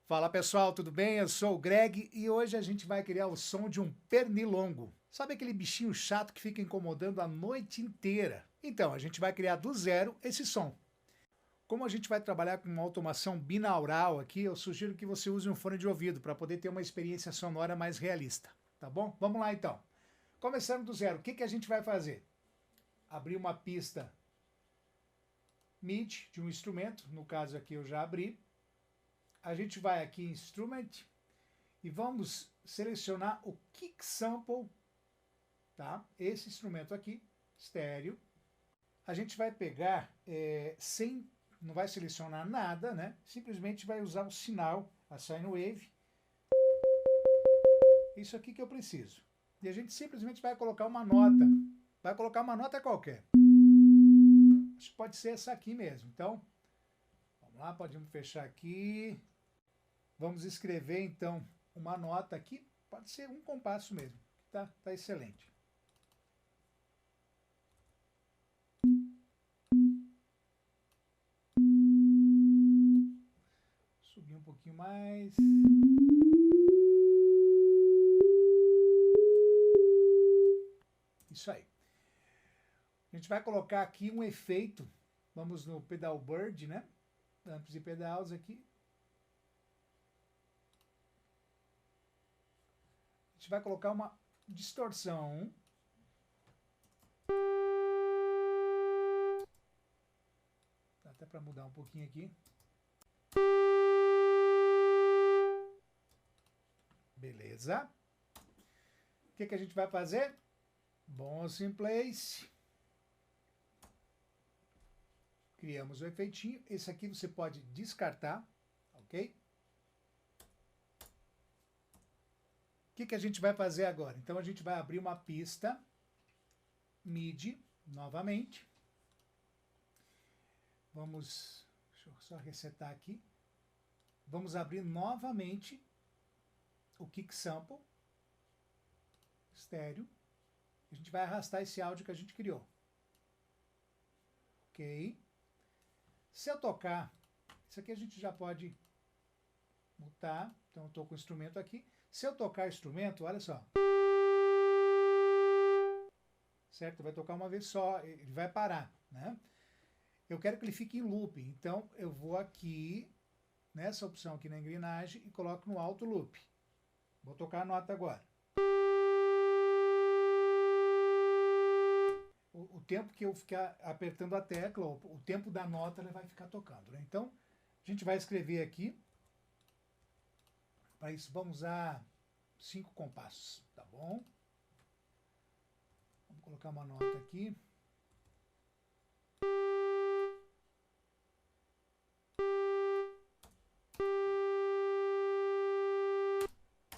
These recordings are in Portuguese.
Fala pessoal, tudo bem? Eu sou o Greg e hoje a gente vai criar o som de um pernilongo. Sabe aquele bichinho chato que fica incomodando a noite inteira? Então, a gente vai criar do zero esse som. Como a gente vai trabalhar com uma automação binaural aqui, eu sugiro que você use um fone de ouvido para poder ter uma experiência sonora mais realista, tá bom? Vamos lá então. Começando do zero, o que a gente vai fazer? Abrir uma pista MIDI de um instrumento, no caso aqui eu já abri. A gente vai aqui em Instrument e vamos selecionar o Kick Sample, tá? Esse instrumento aqui, estéreo. A gente vai pegar não vai selecionar nada, né? Simplesmente vai usar o sinal, a sine wave. Isso aqui que eu preciso. E a gente simplesmente vai colocar uma nota. Vai colocar uma nota qualquer. Acho que pode ser essa aqui mesmo. Então, vamos lá, podemos fechar aqui. Vamos escrever, então, uma nota aqui. Pode ser um compasso mesmo. Tá excelente. Subir um pouquinho mais. Isso aí. A gente vai colocar aqui um efeito. Vamos no pedal Bird, né? Amps e pedals aqui. A gente vai colocar uma distorção. Dá até para mudar um pouquinho aqui. Beleza. O que a gente vai fazer? Bons in place. Criamos o efeitinho. Esse aqui você pode descartar, ok? O que a gente vai fazer agora? Então a gente vai abrir uma pista MIDI novamente. Deixa eu só resetar aqui. Vamos abrir novamente o Kick Sample estéreo. A gente vai arrastar esse áudio que a gente criou. Ok. Se eu tocar, isso aqui a gente já pode mutar. Então eu estou com o instrumento aqui. Se eu tocar o instrumento, olha só. Certo? Vai tocar uma vez só, ele vai parar, né? Eu quero que ele fique em loop, então eu vou aqui, nessa opção aqui na engrenagem, e coloco no alto loop. Vou tocar a nota agora. O tempo que eu ficar apertando a tecla, o tempo da nota, ele vai ficar tocando, né? Então, a gente vai escrever aqui. Para isso, vamos usar 5 compassos, tá bom? Vamos colocar uma nota aqui.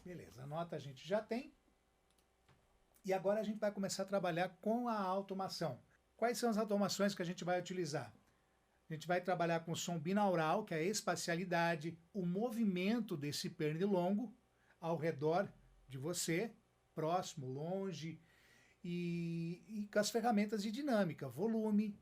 Beleza, a nota a gente já tem. E agora a gente vai começar a trabalhar com a automação. Quais são as automações que a gente vai utilizar? A gente vai trabalhar com o som binaural, que é a espacialidade, o movimento desse pernilongo ao redor de você, próximo, longe, e com as ferramentas de dinâmica, volume,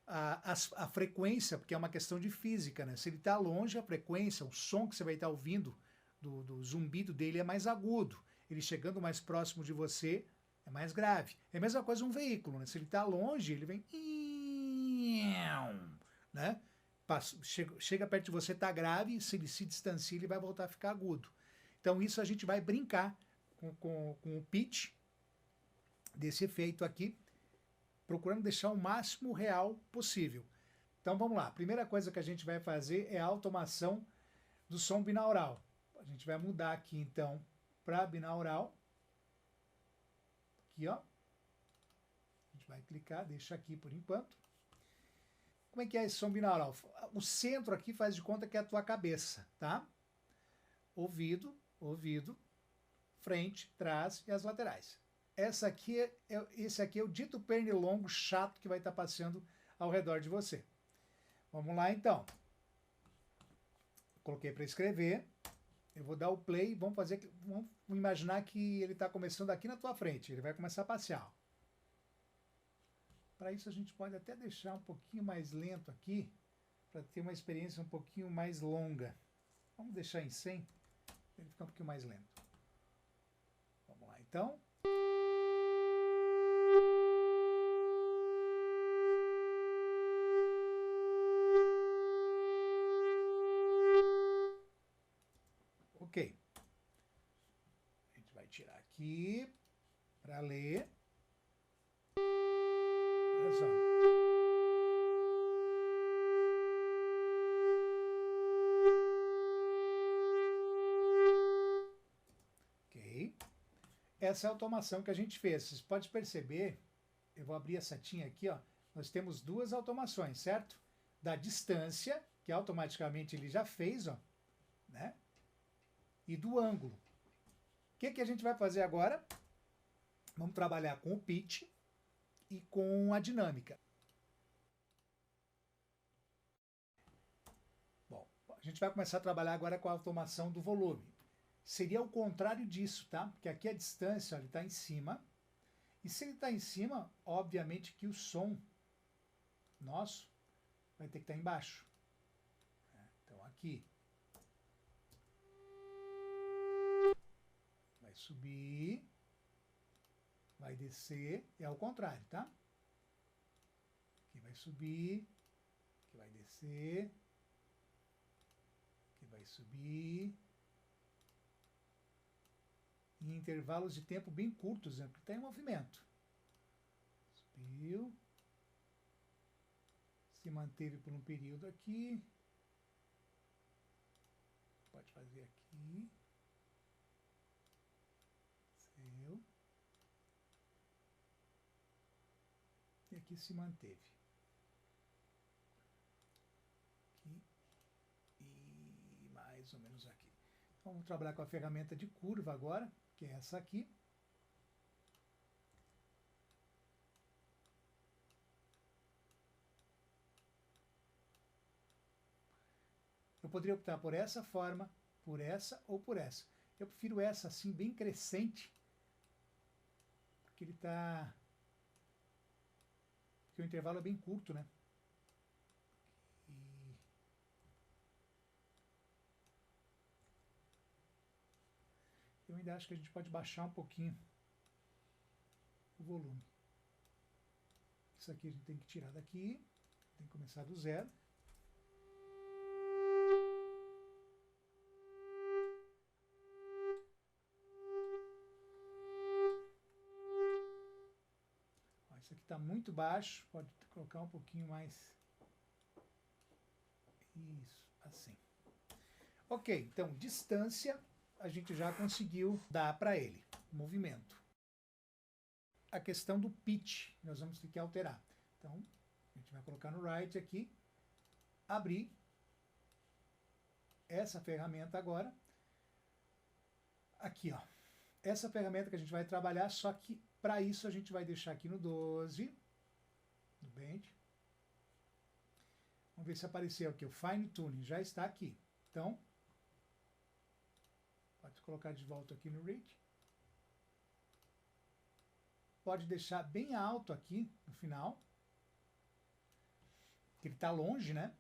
a frequência, porque é uma questão de física, né? Se ele está longe, a frequência, o som que você vai estar ouvindo do zumbido dele é mais agudo. Ele chegando mais próximo de você é mais grave. É a mesma coisa um veículo, né? Se ele está longe, ele vem... né? Chega perto de você, está grave, se ele se distancia, ele vai voltar a ficar agudo. Então isso a gente vai brincar com o pitch desse efeito aqui, procurando deixar o máximo real possível. Então vamos lá, a primeira coisa que a gente vai fazer é a automação do som binaural. A gente vai mudar aqui então para binaural. Aqui, ó. A gente vai clicar, deixa aqui por enquanto. Como é que é esse som binaural? O centro aqui faz de conta que é a tua cabeça, tá? Ouvido, ouvido, frente, trás e as laterais. Esse aqui é o dito pernilongo chato que vai estar passeando ao redor de você. Vamos lá então. Coloquei para escrever. Eu vou dar o play, vamos imaginar que ele está começando aqui na tua frente, ele vai começar a passear. Para isso a gente pode até deixar um pouquinho mais lento aqui, para ter uma experiência um pouquinho mais longa. Vamos deixar em 100, ele fica um pouquinho mais lento. Vamos lá, então. Ok. A gente vai tirar aqui para ler. Olha só. Ok. Essa é a automação que a gente fez. Vocês podem perceber, eu vou abrir a setinha aqui, ó. Nós temos duas automações, certo? Da distância, que automaticamente ele já fez, ó, né? E do ângulo. O que a gente vai fazer agora? Vamos trabalhar com o pitch e com a dinâmica. Bom, a gente vai começar a trabalhar agora com a automação do volume. Seria o contrário disso, tá? Porque aqui a distância, ó, ele está em cima. E se ele está em cima, obviamente que o som nosso vai ter que estar embaixo. Então aqui vai subir, vai descer, é ao contrário, tá? Aqui vai subir, aqui vai descer, aqui vai subir, em intervalos de tempo bem curtos, né? Porque está em movimento. Subiu, se manteve por um período aqui, pode fazer aqui, desceu, e aqui se manteve. Aqui e mais ou menos aqui. Então, vamos trabalhar com a ferramenta de curva agora, que é essa aqui. Eu poderia optar por essa forma, por essa ou por essa. Eu prefiro essa assim, bem crescente, porque ele está... porque o intervalo é bem curto, né? E... eu ainda acho que a gente pode baixar um pouquinho o volume. Isso aqui a gente tem que tirar daqui, tem que começar do zero. Isso aqui está muito baixo, pode colocar um pouquinho mais. Isso, assim. Ok, então, distância, a gente já conseguiu dar para ele, movimento. A questão do pitch, nós vamos ter que alterar. Então, a gente vai colocar no Write aqui, abrir essa ferramenta agora. Aqui, ó. Essa ferramenta que a gente vai trabalhar, só que para isso a gente vai deixar aqui no 12, no Bend. Vamos ver se apareceu aqui, o Fine Tuning já está aqui. Então, pode colocar de volta aqui no Read. Pode deixar bem alto aqui no final, que ele está longe, né?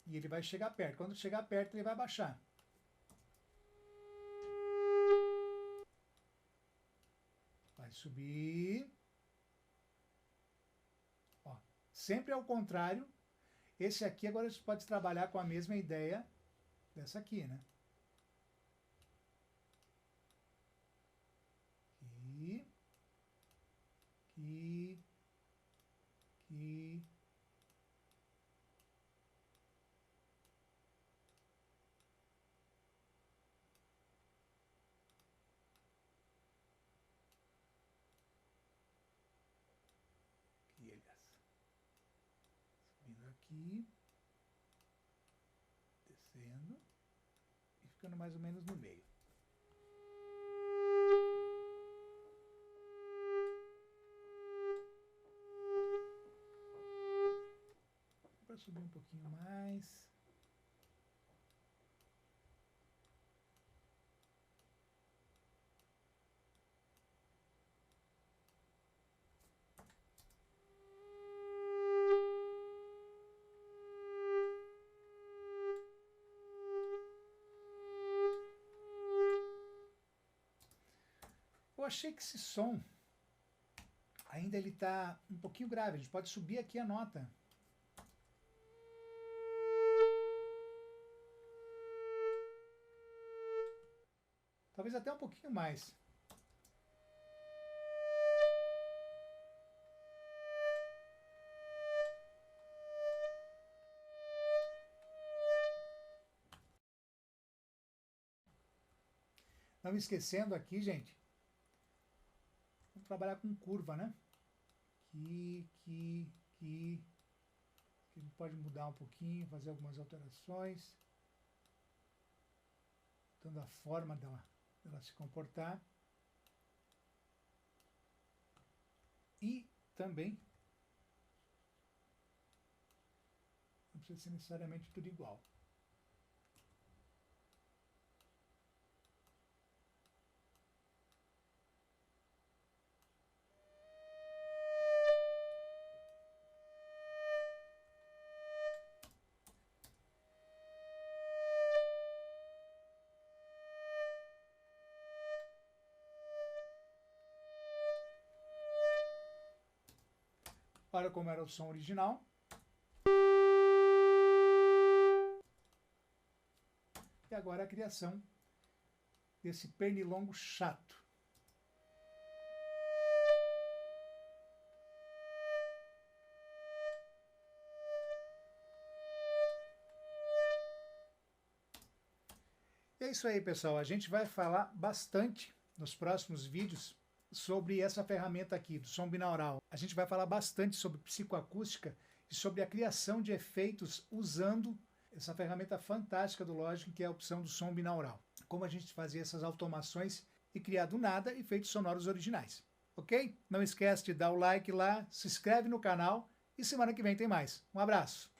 E ele vai chegar perto. Quando chegar perto, ele vai baixar. Vai subir. Ó, sempre ao contrário. Esse aqui agora você pode trabalhar com a mesma ideia dessa aqui, né? Aqui. Aqui. Aqui. Subindo aqui, descendo e ficando mais ou menos no meio. Para subir um pouquinho mais. achei que esse som ainda ele está um pouquinho grave. A gente pode subir aqui a nota. Talvez até um pouquinho mais. Não me esquecendo aqui, gente, vamos trabalhar com curva, né? Aqui. A gente pode mudar um pouquinho, fazer algumas alterações, dando a forma dela se comportar. E também, não precisa ser necessariamente tudo igual. Olha como era o som original. E agora a criação desse pernilongo chato. E é isso aí, pessoal. A gente vai falar bastante nos próximos vídeos sobre essa ferramenta aqui, do som binaural. A gente vai falar bastante sobre psicoacústica e sobre a criação de efeitos usando essa ferramenta fantástica do Logic, que é a opção do som binaural. Como a gente fazia essas automações e criar do nada efeitos sonoros originais. Ok? Não esquece de dar o like lá, se inscreve no canal e semana que vem tem mais. Um abraço!